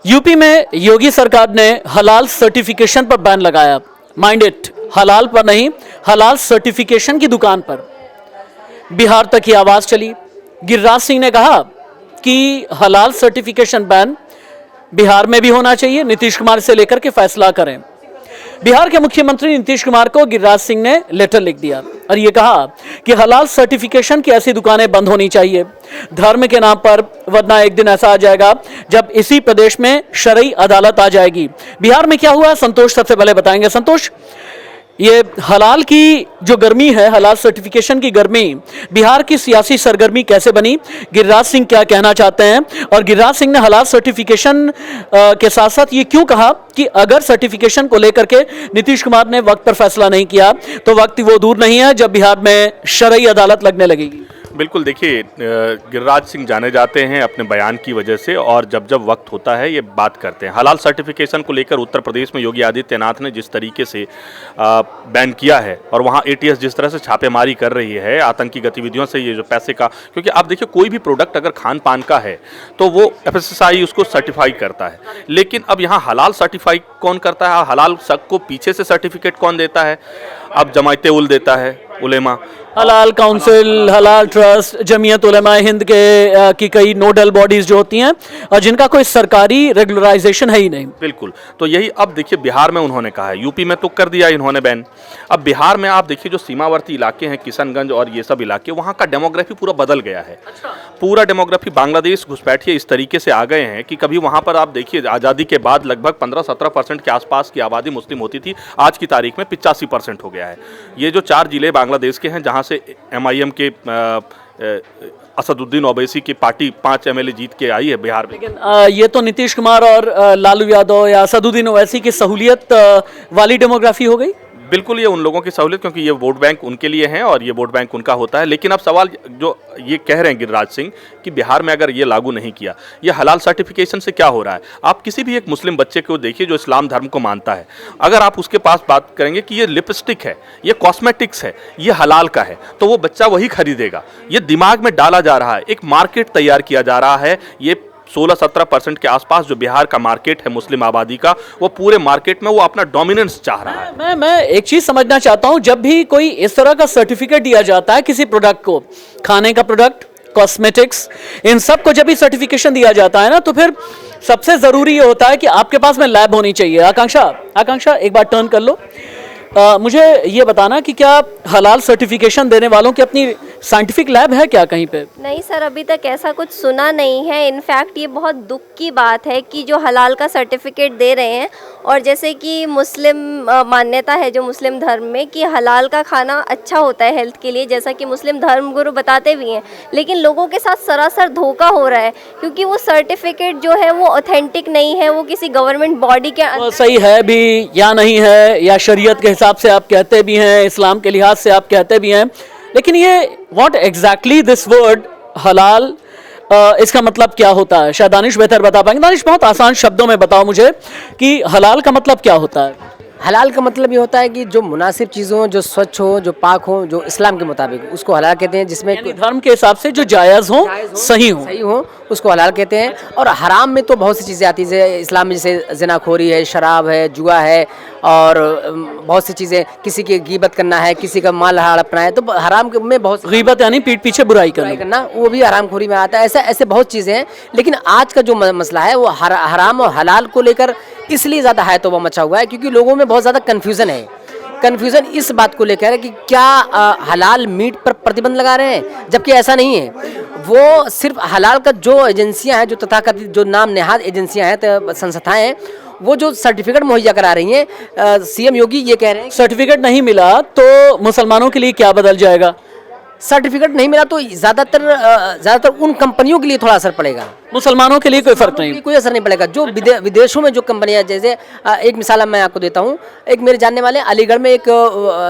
UP में योगी सरकार ने हलाल सर्टिफिकेशन पर बैन लगाया। माइंड इट, हलाल पर नहीं, हलाल सर्टिफिकेशन की दुकान पर। बिहार तक ये आवाज चली। गिरिराज सिंह ने कहा कि हलाल सर्टिफिकेशन बैन बिहार में भी होना चाहिए, नीतीश कुमार से लेकर के फैसला करें। बिहार के मुख्यमंत्री नीतीश कुमार को गिरिराज सिंह ने लेटर लिख दिया और ये कहा कि हलाल सर्टिफिकेशन की ऐसी दुकानें बंद होनी चाहिए धर्म के नाम पर, वरना एक दिन ऐसा आ जाएगा जब इसी प्रदेश में शरई अदालत आ जाएगी। बिहार में क्या हुआ, संतोष सबसे पहले बताएंगे। संतोष, ये हलाल की जो गर्मी है, हलाल सर्टिफिकेशन की गर्मी, बिहार की सियासी सरगर्मी कैसे बनी, गिरिराज सिंह क्या कहना चाहते हैं, और गिरिराज सिंह ने हलाल सर्टिफिकेशन के साथ साथ ये क्यों कहा कि अगर सर्टिफिकेशन को लेकर के नीतीश कुमार ने वक्त पर फैसला नहीं किया तो वक्त वो दूर नहीं है जब बिहार में शरई अदालत लगने लगेगी। बिल्कुल, देखिए, गिरिराज सिंह जाने जाते हैं अपने बयान की वजह से, और जब जब वक्त होता है ये बात करते हैं। हलाल सर्टिफिकेशन को लेकर उत्तर प्रदेश में योगी आदित्यनाथ ने जिस तरीके से बैन किया है, और वहाँ एटीएस जिस तरह से छापेमारी कर रही है आतंकी गतिविधियों से, ये जो पैसे का, क्योंकि आप देखिए कोई भी प्रोडक्ट अगर खान पान का है तो वो FSSAI उसको सर्टिफाई करता है, लेकिन अब यहाँ हलाल सर्टिफाई कौन करता है, हलाल को पीछे से सर्टिफिकेट कौन देता है? अब जमायते उल देता है, उलेमा, हलाल काउंसिल, हलाल ट्रस्ट, जमीयत उलेमा हिंद के की कई नोडल बॉडीज जो होती हैं और जिनका कोई सरकारी रेगुलराइजेशन है ही नहीं। बिल्कुल, तो यही अब देखिए बिहार में उन्होंने कहा है, यूपी में तो कर दिया इन्होंने बैन, अब बिहार में आप देखिए जो सीमावर्ती इलाके हैं, किशनगंज और ये सब इलाके, वहाँ का डेमोग्राफी पूरा बदल गया है। पूरा डेमोग्राफी बांग्लादेश घुसपैठिए इस तरीके से आ गए हैं कि कभी वहाँ पर आप देखिए आज़ादी के बाद लगभग 15-17% के आसपास की आबादी मुस्लिम होती थी, आज की तारीख में 85% हो गया है। ये जो 4 जिले बांग्लादेश के हैं जहाँ से MIM के असदुद्दीन ओवैसी की पार्टी 5 MLA जीत के आई है बिहार में। लेकिन ये तो नीतीश कुमार और लालू यादव या असदुद्दीन ओवैसी की सहूलियत वाली डेमोग्राफी हो गई। बिल्कुल, ये उन लोगों की सहूलियत, क्योंकि ये वोट बैंक उनके लिए हैं और ये वोट बैंक उनका होता है। लेकिन अब सवाल जो ये कह रहे हैं गिरिराज सिंह कि बिहार में अगर ये लागू नहीं किया, ये हलाल सर्टिफिकेशन से क्या हो रहा है? आप किसी भी एक मुस्लिम बच्चे को देखिए जो इस्लाम धर्म को मानता है, अगर आप उसके पास बात करेंगे कि ये लिपस्टिक है, ये कॉस्मेटिक्स है, ये हलाल का है, तो वो बच्चा वही खरीदेगा। ये दिमाग में डाला जा रहा है, एक मार्केट तैयार किया जा रहा है। ये 16-17% के आसपास जो बिहार का मार्केट है मुस्लिम आबादी का, वो पूरे मार्केट में वो अपना डोमिनेंस चाह रहा है। मैं एक चीज समझना चाहता हूं, जब भी कोई इस तरह का सर्टिफिकेट दिया जाता है किसी प्रोडक्ट को, खाने का प्रोडक्ट, कॉस्मेटिक्स, इन सब को जब भी सर्टिफिकेशन दिया जाता है ना, तो फिर सबसे जरूरी ये होता है कि आपके पास में लैब होनी चाहिए। आकांक्षा एक बार टर्न कर लो। मुझे ये बताना कि क्या हलाल सर्टिफिकेशन देने वालों की अपनी साइंटिफिक लैब है क्या कहीं पे? नहीं सर, अभी तक ऐसा कुछ सुना नहीं है। इनफैक्ट ये बहुत दुख की बात है कि जो हलाल का सर्टिफिकेट दे रहे हैं, और जैसे कि मुस्लिम मान्यता है जो मुस्लिम धर्म में कि हलाल का खाना अच्छा होता है हेल्थ के लिए, जैसा कि मुस्लिम धर्मगुरु बताते भी हैं, लेकिन लोगों के साथ सरासर धोखा हो रहा है क्योंकि वो सर्टिफिकेट जो है वो ऑथेंटिक नहीं है, वो किसी गवर्नमेंट बॉडी के सही है भी या नहीं है, या शरीयत के हिसाब से आप कहते भी हैं, इस्लाम के लिहाज से आप कहते भी हैं, लेकिन ये व्हाट एग्जैक्टली दिस वर्ड हलाल, इसका मतलब क्या होता है? शायद दानिश बेहतर बता पाएंगे। दानिश, बहुत आसान शब्दों में बताओ मुझे कि हलाल का मतलब क्या होता है? हलाल का मतलब ये होता है कि जो मुनासिब चीज़ हो, जो स्वच्छ हो, जो पाक हो, जो इस्लाम के मुताबिक, उसको हलाल कहते हैं। जिसमें धर्म के हिसाब से जो जायज़ हो, सही हो, उसको हलाल कहते हैं। और हराम में तो बहुत सी चीज़ें आती हैं इस्लाम में, जैसे ज़िनाखोरी है, शराब है, जुआ है, और बहुत सी चीज़ें, किसी की गीबत करना है, किसी का माल हड़पना है, तो हराम में बहुत गीबत यानी पीठ पीछे बुराई करना, वो भी हरामखोरी में आता है। ऐसे बहुत चीज़ें हैं। लेकिन आज का जो मसला है वो हराम और हलाल को लेकर इसलिए ज़्यादा है तो वो मचा हुआ है क्योंकि लोगों में बहुत ज़्यादा कन्फ्यूज़न है। कन्फ्यूज़न इस बात को लेकर है कि क्या हलाल मीट पर प्रतिबंध लगा रहे हैं, जबकि ऐसा नहीं है। वो सिर्फ हलाल का जो एजेंसियां हैं, जो तथाकथित जो नाम नेहाद एजेंसियां हैं, संस्थाएं हैं, वो जो सर्टिफिकेट मुहैया करा रही हैं, CM योगी ये कह रहे हैं सर्टिफिकेट नहीं मिला तो मुसलमानों के लिए क्या बदल जाएगा? सर्टिफिकेट नहीं मिला तो ज़्यादातर उन कंपनियों के लिए थोड़ा असर पड़ेगा, मुसलमानों के लिए कोई फर्क नहीं, कोई असर नहीं पड़ेगा। जो विदेशों में जो कंपनियां, जैसे एक मिसाल मैं आपको देता हूं, एक मेरे जानने वाले अलीगढ़ में एक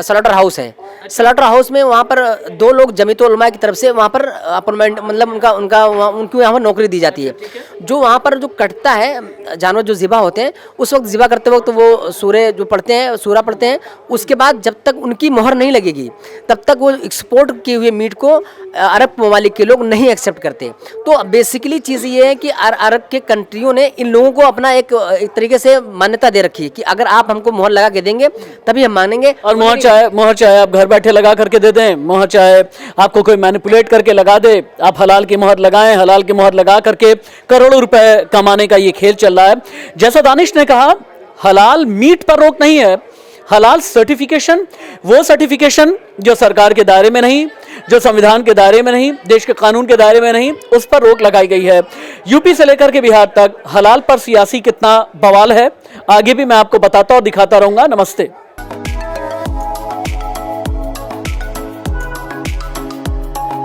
स्लॉटर हाउस है, स्लॉटर हाउस में वहाँ पर 2 लोग जमीयतुल उलमा की तरफ से वहाँ पर अपॉइंटमेंट मतलब उनको यहाँ पर नौकरी दी जाती है। जो वहाँ पर जो कटता है जानवर जो ज़िबा होते हैं, उस वक्त ज़िबा करते वक्त वो सूरे जो पढ़ते हैं, सूरा पढ़ते हैं। उसके बाद जब तक उनकी मोहर नहीं लगेगी तब तक वो एक्सपोर्ट किए हुए मीट को अरब ममालिक के लोग नहीं एक्सेप्ट करते। तो बेसिकली चीज़ ये है कि अरब के कंट्रियों ने इन लोगों को अपना एक तरीके से मान्यता दे रखी है कि अगर आप हमको मोहर लगा के देंगे तभी हम मानेंगे। और मोहर चाहे आप घर बैठे लगा करके दे दें, मोहर चाहे आपको कोई मैनिपुलेट करके लगा दे, आप हलाल की मोहर लगाएं, हलाल की मोहर लगा करके करोड़ों रुपए कमाने का ये खेल चल रहा है। जैसा दानिश ने कहा, हलाल मीट पर रोक नहीं है, हलाल सर्टिफिकेशन, वो सर्टिफिकेशन जो सरकार के दायरे में नहीं, जो संविधान के दायरे में नहीं, देश के कानून के दायरे में नहीं, उस पर रोक लगाई गई है। यूपी से लेकर के बिहार तक हलाल पर सियासी कितना बवाल है, आगे भी मैं आपको बताता और दिखाता रहूंगा। नमस्ते।